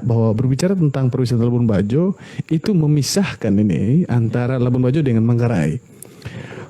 bahwa berbicara tentang pariwisata Labuan Bajo itu memisahkan ini antara Labuan Bajo dengan Manggarai.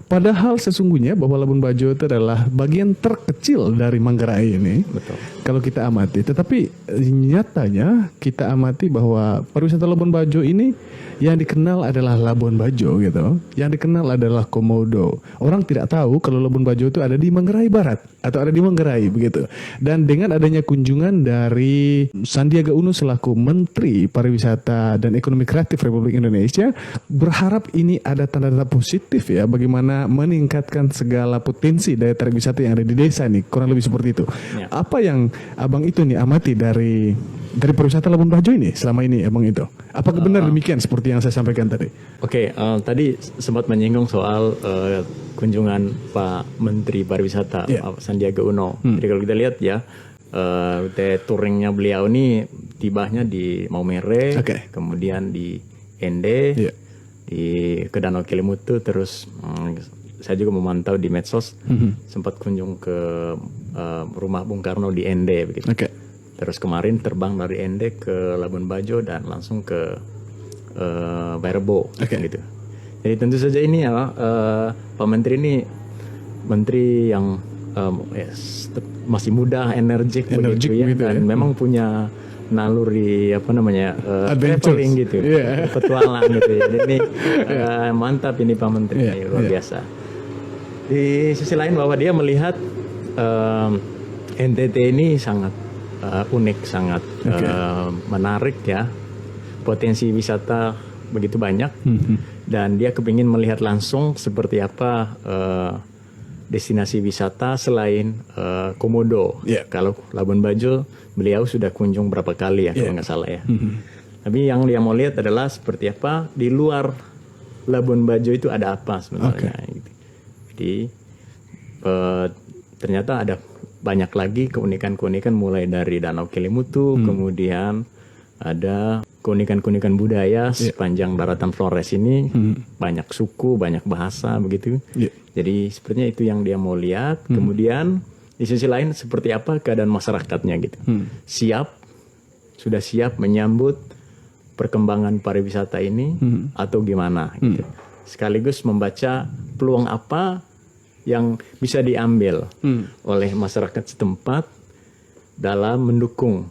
Padahal sesungguhnya bahwa Labuan Bajo itu adalah bagian terkecil dari Manggarai ini. Betul. Kalau kita amati, tetapi nyatanya kita amati bahwa pariwisata Labuan Bajo ini yang dikenal adalah Labuan Bajo gitu, yang dikenal adalah Komodo. Orang tidak tahu kalau Labuan Bajo itu ada di Manggarai Barat atau ada di Manggarai begitu. Dan dengan adanya kunjungan dari Sandiaga Uno selaku Menteri Pariwisata dan Ekonomi Kreatif Republik Indonesia, berharap ini ada tanda-tanda positif ya, bagaimana meningkatkan segala potensi daya tarik wisata yang ada di desa nih, kurang lebih seperti itu. Ya. Apa yang abang itu nih amati dari pariwisata Labuan Bajo ini selama ini abang itu? Apakah benar demikian seperti yang saya sampaikan tadi? Oke, tadi sempat menyinggung soal kunjungan Pak Menteri Pariwisata Pak Sandiaga Uno. Jadi kalau kita lihat ya, touringnya beliau ini tibanya di Maumere, kemudian di Ende, di ke Danau Kelimutu, terus saya juga memantau di medsos, sempat kunjung ke rumah Bung Karno di Ende begitu. Terus kemarin terbang dari Ende ke Labuan Bajo dan langsung ke Bairebo gitu. Jadi tentu saja ini ya Pak Menteri ini menteri yang masih muda, energik begitu ya, dan memang punya naluri traveling gitu, petualang gitu ya. Jadi ini mantap ini Pak Menteri ini, luar biasa. Di sisi lain bahwa dia melihat NTT ini sangat unik, sangat menarik ya, potensi wisata begitu banyak, dan dia kepingin melihat langsung seperti apa destinasi wisata selain Komodo. Kalau Labuan Bajo beliau sudah kunjung berapa kali ya kalau nggak salah ya. Tapi yang dia mau lihat adalah seperti apa di luar Labuan Bajo itu ada apa sebenarnya. Gitu. Jadi ternyata ada banyak lagi keunikan-keunikan, mulai dari Danau Kelimutu, kemudian ada keunikan-keunikan budaya sepanjang daratan Flores ini, banyak suku, banyak bahasa begitu. Jadi sepertinya itu yang dia mau lihat. Kemudian di sisi lain seperti apa keadaan masyarakatnya gitu. Sudah siap menyambut perkembangan pariwisata ini atau gimana gitu. Sekaligus membaca peluang apa yang bisa diambil oleh masyarakat setempat dalam mendukung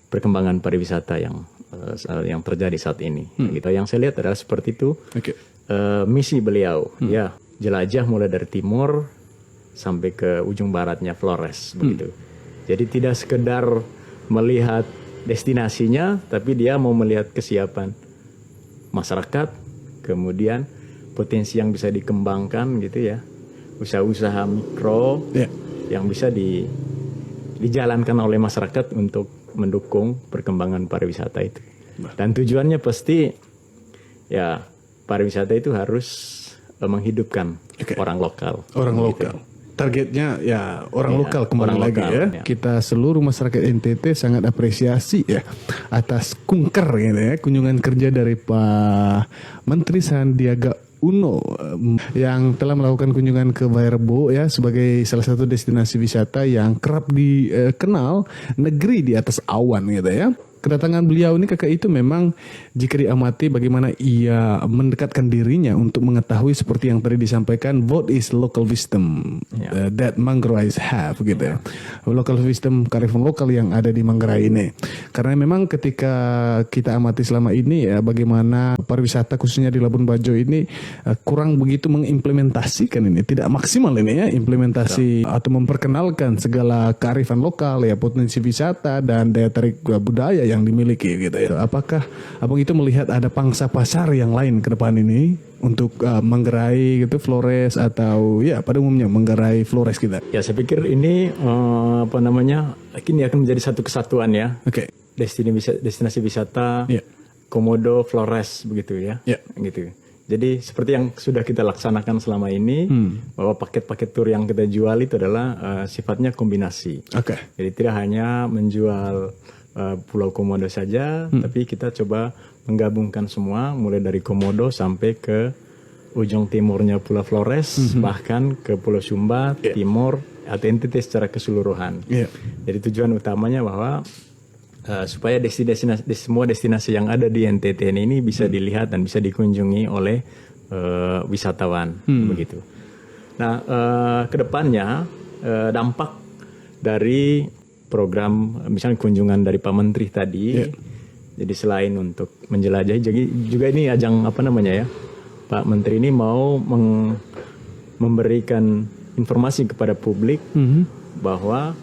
perkembangan pariwisata yang terjadi saat ini. Gitu. Yang saya lihat adalah seperti itu. Misi beliau, ya jelajah mulai dari timur sampai ke ujung baratnya Flores, begitu. Jadi tidak sekedar melihat destinasinya, tapi dia mau melihat kesiapan masyarakat, kemudian potensi yang bisa dikembangkan, gitu ya. Usaha-usaha mikro yang bisa dijalankan oleh masyarakat untuk mendukung perkembangan pariwisata itu. Dan tujuannya pasti ya pariwisata itu harus menghidupkan orang lokal. Orang lokal. Targetnya ya orang lokal kembali lagi lokal, ya. Kita seluruh masyarakat NTT sangat apresiasi ya atas kunker gitu ya, kunjungan kerja dari Pak Menteri Sandiaga Uno yang telah melakukan kunjungan ke Bairebo ya, sebagai salah satu destinasi wisata yang kerap dikenal negeri di atas awan gitu ya. Kedatangan beliau ini kakak itu memang jika diamati bagaimana ia mendekatkan dirinya untuk mengetahui seperti yang tadi disampaikan, what is local wisdom that Manggarai have gitu ya. Local wisdom, kearifan lokal yang ada di Manggarai ini. Karena memang ketika kita amati selama ini ya, bagaimana pariwisata khususnya di Labuan Bajo ini kurang begitu mengimplementasikan ini, tidak maksimal ini ya implementasi atau memperkenalkan segala kearifan lokal ya, potensi wisata dan daya tarik budaya yang dimiliki gitu ya. Apakah abang itu melihat ada pangsa pasar yang lain ke depan ini untuk Manggarai gitu, Flores, atau ya pada umumnya Manggarai Flores kita? Ya saya pikir ini ini akan menjadi satu kesatuan ya. Destinasi wisata Komodo Flores begitu ya. Gitu. Jadi seperti yang sudah kita laksanakan selama ini, bahwa paket-paket tur yang kita jual itu adalah sifatnya kombinasi. Jadi tidak hanya menjual Pulau Komodo saja, tapi kita coba menggabungkan semua, mulai dari Komodo sampai ke ujung timurnya Pulau Flores, bahkan ke Pulau Sumba, Timur, atau NTT secara keseluruhan. Jadi tujuan utamanya bahwa supaya semua destinasi yang ada di NTT ini bisa dilihat dan bisa dikunjungi oleh wisatawan begitu. Nah, kedepannya dampak dari program misalnya kunjungan dari Pak Menteri tadi, jadi selain untuk menjelajahi, jadi juga ini ajang Pak Menteri ini mau memberikan informasi kepada publik bahwa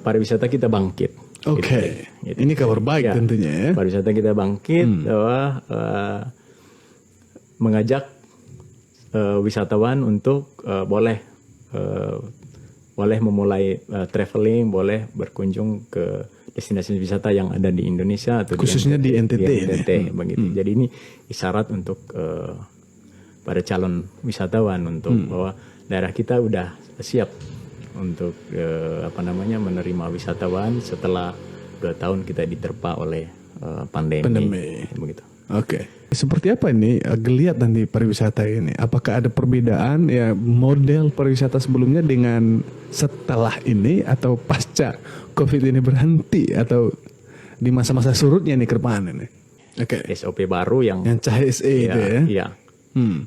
pariwisata kita bangkit. Oke. Gitu. Ini kabar baik tentunya ya. Pariwisata kita bangkit, bahwa mengajak wisatawan untuk boleh memulai traveling, boleh berkunjung ke destinasi wisata yang ada di Indonesia atau khususnya di NTT, begitu. Jadi ini isyarat untuk para calon wisatawan untuk bahwa daerah kita udah siap untuk menerima wisatawan setelah 2 tahun kita diterpa oleh pandemi. Begitu. Oke. Seperti apa ini geliat nanti pariwisata ini? Apakah ada perbedaan ya model pariwisata sebelumnya dengan setelah ini atau pasca COVID ini berhenti atau di masa-masa surutnya nih ke depan ini? Oke. SOP baru yang CHSE itu ya? Iya.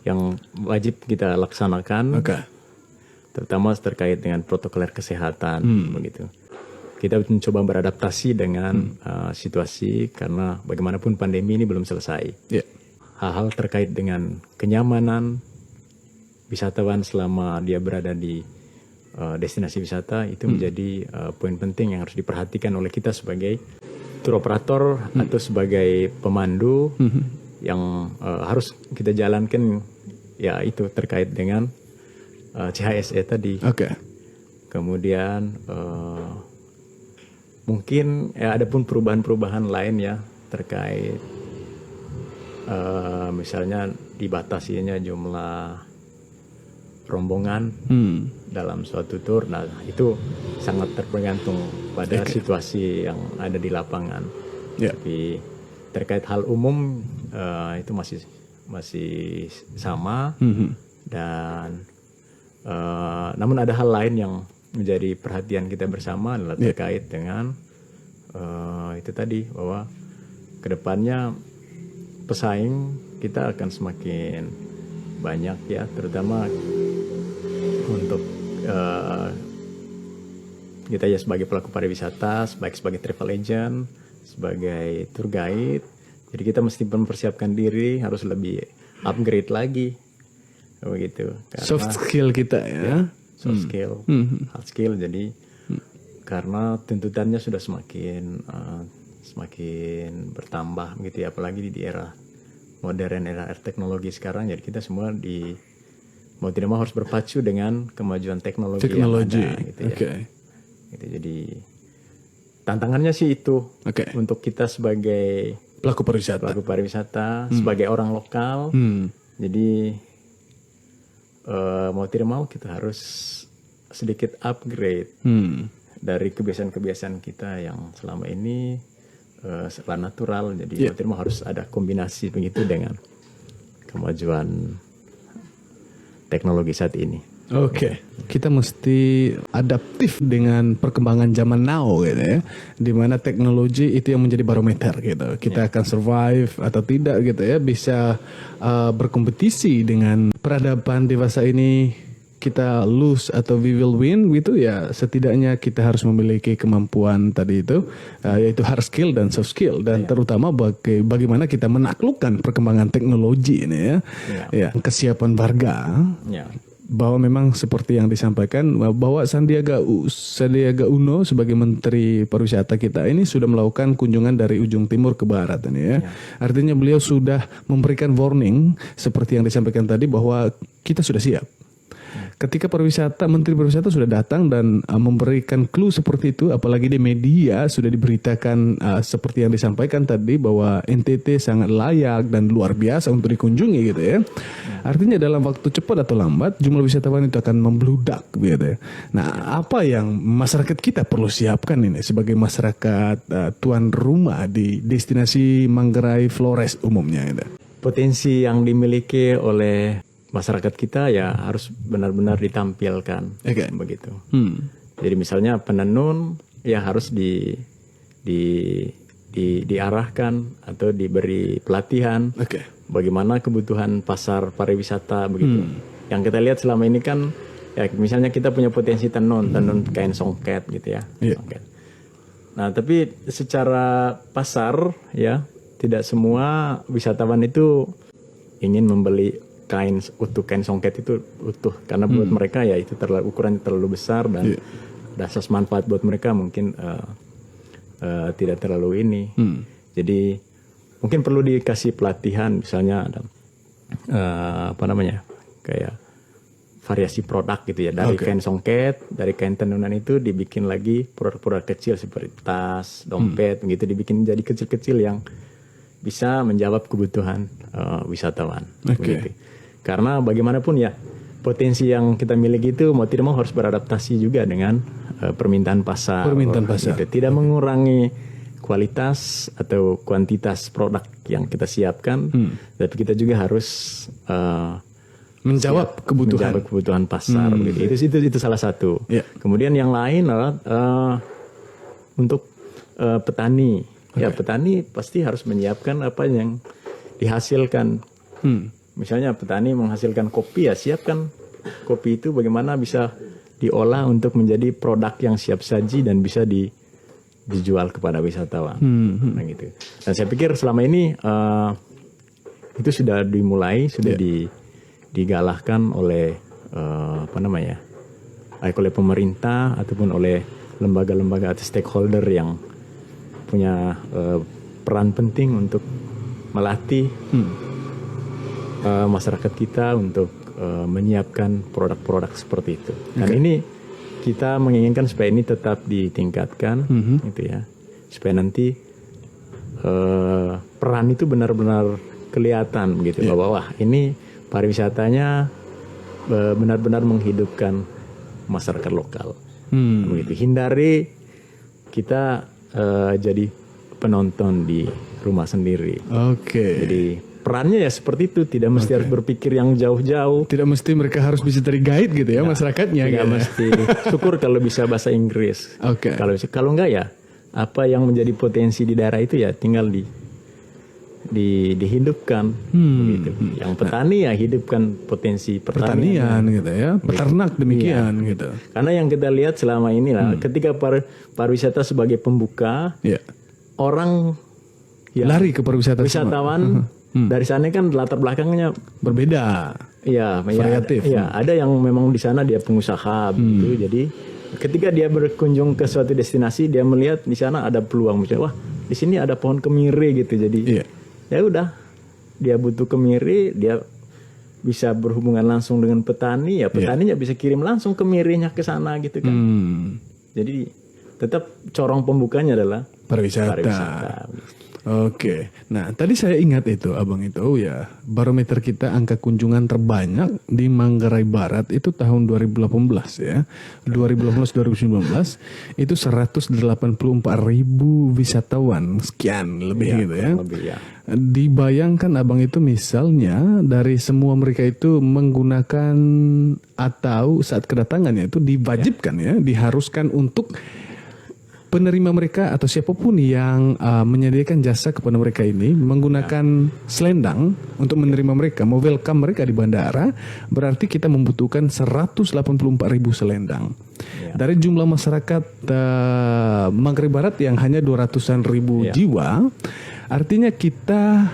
Yang wajib kita laksanakan. Oke. Terutama terkait dengan protokoler kesehatan begitu. Kita mencoba beradaptasi dengan situasi karena bagaimanapun pandemi ini belum selesai. Hal-hal terkait dengan kenyamanan wisatawan selama dia berada di destinasi wisata itu menjadi poin penting yang harus diperhatikan oleh kita sebagai tour operator atau sebagai pemandu yang harus kita jalankan, ya itu terkait dengan CHSE tadi. Kemudian mungkin ada pun perubahan-perubahan lain ya terkait misalnya dibatasinya jumlah rombongan dalam suatu tour. Nah itu sangat tergantung pada situasi yang ada di lapangan. Tapi terkait hal umum itu masih sama dan namun ada hal lain yang menjadi perhatian kita bersama adalah terkait dengan itu tadi bahwa kedepannya pesaing kita akan semakin banyak ya, terutama untuk kita ya sebagai pelaku pariwisata, baik sebagai travel agent, sebagai tour guide. Jadi kita mesti mempersiapkan diri harus lebih upgrade lagi begitu. Soft skill kita ya. Soft skill, hard skill. Jadi karena tuntutannya sudah semakin bertambah gitu ya, apalagi di era modern, era teknologi sekarang. Jadi kita semua mau tidak mau harus berpacu dengan kemajuan teknologi yang ada, gitu ya. Gitu, jadi tantangannya sih itu untuk kita sebagai pelaku pariwisata, sebagai orang lokal. Jadi mau tidak mau kita harus sedikit upgrade dari kebiasaan-kebiasaan kita yang selama ini secara natural. Jadi mau tidak mau harus ada kombinasi begitu dengan kemajuan teknologi saat ini. Kita mesti adaptif dengan perkembangan zaman now gitu ya, dimana teknologi itu yang menjadi barometer gitu. Kita akan survive atau tidak gitu ya, bisa berkompetisi dengan peradaban dewasa ini. Kita lose atau we will win gitu ya, setidaknya kita harus memiliki kemampuan tadi itu, yaitu hard skill dan soft skill, dan terutama bagaimana kita menaklukkan perkembangan teknologi ini ya. Kesiapan warga bahwa memang seperti yang disampaikan bahwa Sandiaga Uno sebagai Menteri Pariwisata kita ini sudah melakukan kunjungan dari ujung timur ke barat ini ya. Artinya beliau sudah memberikan warning seperti yang disampaikan tadi bahwa kita sudah siap. Ketika Menteri Pariwisata sudah datang dan memberikan clue seperti itu, apalagi di media sudah diberitakan seperti yang disampaikan tadi bahwa NTT sangat layak dan luar biasa untuk dikunjungi gitu ya. Artinya dalam waktu cepat atau lambat jumlah wisatawan itu akan membludak gitu ya. Nah, apa yang masyarakat kita perlu siapkan ini sebagai masyarakat tuan rumah di destinasi Manggarai Flores umumnya gitu? Potensi yang dimiliki oleh masyarakat kita ya harus benar-benar ditampilkan begitu. Jadi misalnya penenun ya harus diarahkan atau diberi pelatihan bagaimana kebutuhan pasar pariwisata begitu. Yang kita lihat selama ini kan ya misalnya kita punya potensi tenun kain songket gitu ya. Songket. Nah, tapi secara pasar ya tidak semua wisatawan itu ingin membeli kain songket itu utuh karena buat mereka ya itu ukurannya terlalu besar dan asas manfaat buat mereka mungkin tidak terlalu ini. Jadi mungkin perlu dikasih pelatihan misalnya ada kayak variasi produk gitu ya dari kain songket, dari kain tenunan itu dibikin lagi produk-produk kecil seperti tas, dompet gitu dibikin jadi kecil-kecil yang bisa menjawab kebutuhan wisatawan. Begitu. Karena bagaimanapun ya potensi yang kita miliki itu mau tidak mau harus beradaptasi juga dengan permintaan pasar. Gitu. Tidak mengurangi kualitas atau kuantitas produk yang kita siapkan, tapi kita juga harus menjawab kebutuhan pasar. Gitu. Itu salah satu. Kemudian yang lain adalah untuk petani. Ya petani pasti harus menyiapkan apa yang dihasilkan. Misalnya petani menghasilkan kopi ya siapkan kopi itu bagaimana bisa diolah untuk menjadi produk yang siap saji dan bisa dijual kepada wisatawan. Nah gitu. Dan saya pikir selama ini itu sudah dimulai, sudah digalakkan oleh baik oleh pemerintah ataupun oleh lembaga-lembaga atau stakeholder yang punya peran penting untuk melatih masyarakat kita untuk menyiapkan produk-produk seperti itu. Dan ini kita menginginkan supaya ini tetap ditingkatkan, gitu ya, supaya nanti peran itu benar-benar kelihatan, gitu, bahwa wah ini pariwisatanya benar-benar menghidupkan masyarakat lokal. Begitu. Hindari kita jadi penonton di rumah sendiri. Jadi perannya ya seperti itu, tidak mesti harus berpikir yang jauh-jauh. Tidak mesti mereka harus bisa dari guide gitu ya masyarakatnya. Tidak mesti. Syukur kalau bisa bahasa Inggris. Kalau enggak ya apa yang menjadi potensi di daerah itu ya tinggal dihidupkan. Begitu. Yang petani ya hidupkan potensi pertanian gitu ya, peternak demikian gitu. Karena yang kita lihat selama ini lah, ketika pariwisata sebagai pembuka, orang lari ke pariwisata. Wisatawan dari sana kan latar belakangnya berbeda. Variatif. Ada yang memang di sana dia pengusaha gitu. Jadi ketika dia berkunjung ke suatu destinasi, dia melihat di sana ada peluang, misalnya wah di sini ada pohon kemiri gitu. Jadi ya udah, dia butuh kemiri, dia bisa berhubungan langsung dengan petani, ya petaninya bisa kirim langsung kemirinya ke sana gitu kan. Jadi tetap corong pembukanya adalah pariwisata. Nah tadi saya ingat itu abang itu ya, barometer kita angka kunjungan terbanyak di Manggarai Barat itu tahun 2018 ya, 2018-2019 itu 184.000 wisatawan sekian lebih gitu ya. Dibayangkan abang itu misalnya dari semua mereka itu menggunakan atau saat kedatangannya itu diwajibkan ya, diharuskan untuk penerima mereka atau siapapun yang menyediakan jasa kepada mereka ini menggunakan selendang untuk menerima mereka, mau welcome mereka di bandara, berarti kita membutuhkan 184.000 selendang. Dari jumlah masyarakat Manggarai Barat yang hanya 200-an ribu jiwa, artinya kita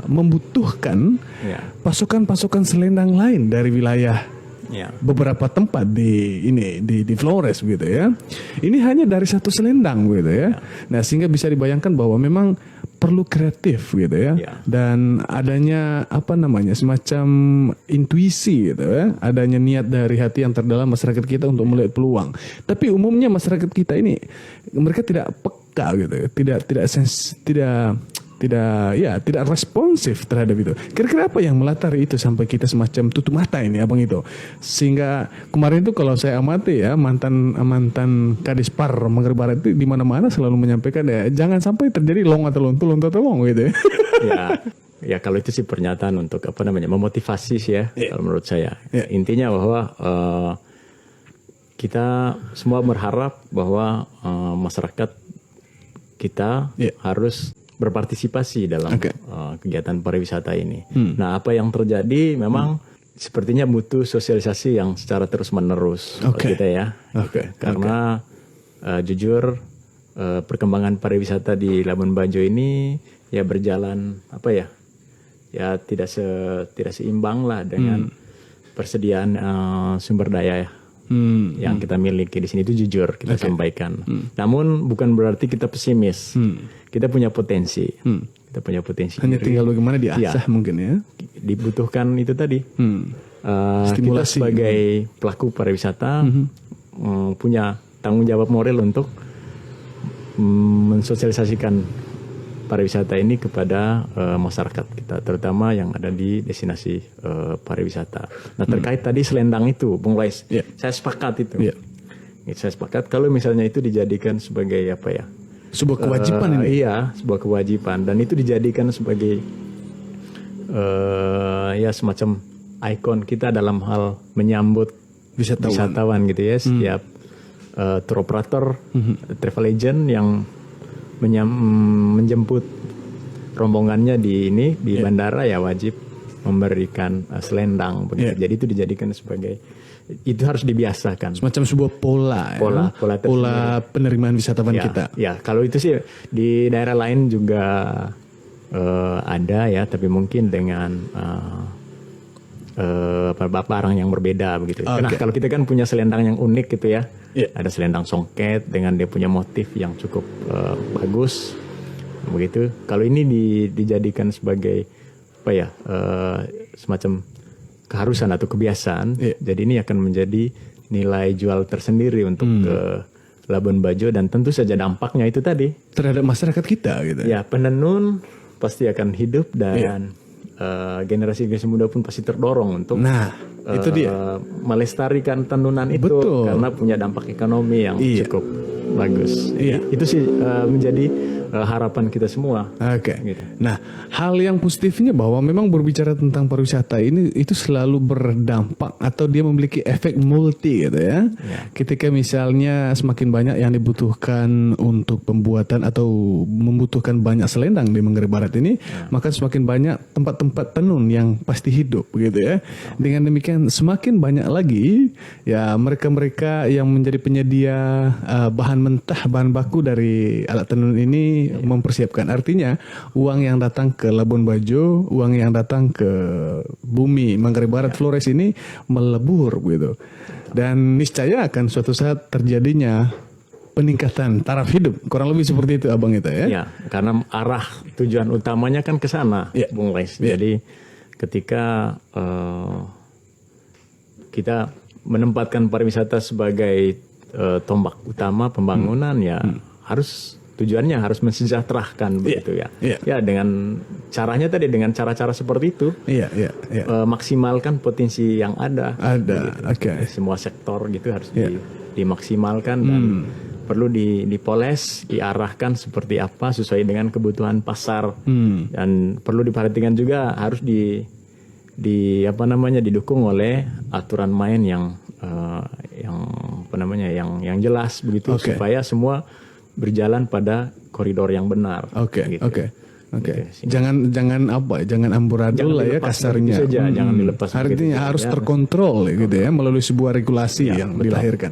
membutuhkan pasukan-pasukan selendang lain dari wilayah beberapa tempat di Flores gitu ya. Ini hanya dari satu selendang gitu ya. Nah sehingga bisa dibayangkan bahwa memang perlu kreatif gitu ya. Dan adanya semacam intuisi gitu ya. Adanya niat dari hati yang terdalam masyarakat kita untuk melihat peluang. Tapi umumnya masyarakat kita ini mereka tidak peka gitu ya. Tidak responsif terhadap itu. Kira-kira apa yang melatari itu sampai kita semacam tutup mata ini abang itu, sehingga kemarin itu kalau saya amati ya mantan Kadispar Manggarai Barat itu di mana-mana selalu menyampaikan ya jangan sampai terjadi long atau long gitu ya. Ya kalau itu sih pernyataan untuk memotivasi sih ya kalau menurut saya. Intinya bahwa kita semua berharap bahwa masyarakat kita harus berpartisipasi dalam kegiatan pariwisata ini. Nah, apa yang terjadi memang sepertinya butuh sosialisasi yang secara terus-menerus kita ya. Karena jujur perkembangan pariwisata di Labuan Bajo ini ya berjalan ya tidak seimbang lah dengan persediaan sumber daya yang kita miliki di sini, itu jujur kita sampaikan. Namun bukan berarti kita pesimis. Kita punya potensi. Kita punya potensi. Hanya tinggal bagaimana diasah mungkin ya. Dibutuhkan itu tadi. Kita sebagai pelaku pariwisata punya tanggung jawab moral untuk mensosialisasikan pariwisata ini kepada masyarakat kita, terutama yang ada di destinasi pariwisata. Nah, terkait tadi selendang itu, Bung Lais, saya sepakat itu. Saya sepakat kalau misalnya itu dijadikan sebagai sebuah kewajiban ini. Iya, sebuah kewajiban, dan itu dijadikan sebagai ya semacam ikon kita dalam hal menyambut wisatawan gitu ya. Setiap tour operator, travel agent yang menjemput rombongannya di bandara ya wajib memberikan selendang begitu. Jadi itu dijadikan sebagai, itu harus dibiasakan. Semacam sebuah pola penerimaan wisatawan kita. Ya, kalau itu sih di daerah lain juga ada ya, tapi mungkin dengan barang yang berbeda begitu. Nah, kalau kita kan punya selendang yang unik gitu ya. Ada selendang songket dengan dia punya motif yang cukup bagus begitu. Kalau ini dijadikan sebagai semacam keharusan atau kebiasaan, jadi ini akan menjadi nilai jual tersendiri untuk Labuan Bajo, dan tentu saja dampaknya itu tadi terhadap masyarakat kita gitu. Ya, penenun pasti akan hidup, dan generasi muda pun pasti terdorong untuk itu dia melestarikan tenunan itu. Betul. Karena punya dampak ekonomi yang cukup bagus. Itu sih menjadi harapan kita semua. Gitu. Nah, hal yang positifnya bahwa memang berbicara tentang pariwisata ini itu selalu berdampak atau dia memiliki efek multi gitu ya. Ketika misalnya semakin banyak yang dibutuhkan untuk pembuatan atau membutuhkan banyak selendang di Manggarai Barat ini, maka semakin banyak tempat-tempat tenun yang pasti hidup begitu ya. Dengan demikian semakin banyak lagi ya mereka-mereka yang menjadi penyedia bahan mentah, bahan baku dari alat tenun ini mempersiapkan. Artinya uang yang datang ke Labuan Bajo, uang yang datang ke bumi Manggarai Barat Flores ini melebur gitu. Dan niscaya akan suatu saat terjadinya peningkatan taraf hidup. Kurang lebih seperti itu Abang itu ya. Ya, karena arah tujuan utamanya kan ke sana, Bung Lais. Jadi ketika kita menempatkan pariwisata sebagai tombak utama pembangunan harus tujuannya harus mensejahterakan begitu ya. Ya, dengan caranya tadi, dengan cara-cara seperti itu. Maksimalkan potensi yang ada. Semua sektor gitu harus dimaksimalkan, dan perlu dipoles, diarahkan seperti apa sesuai dengan kebutuhan pasar. Dan perlu diperhatikan juga harus didukung oleh aturan main yang jelas begitu, supaya semua berjalan pada koridor yang benar. Jangan amburadul lah ya kasarnya. Jangan dilepas. Artinya harus terkontrol gitu ya melalui sebuah regulasi yang dilahirkan.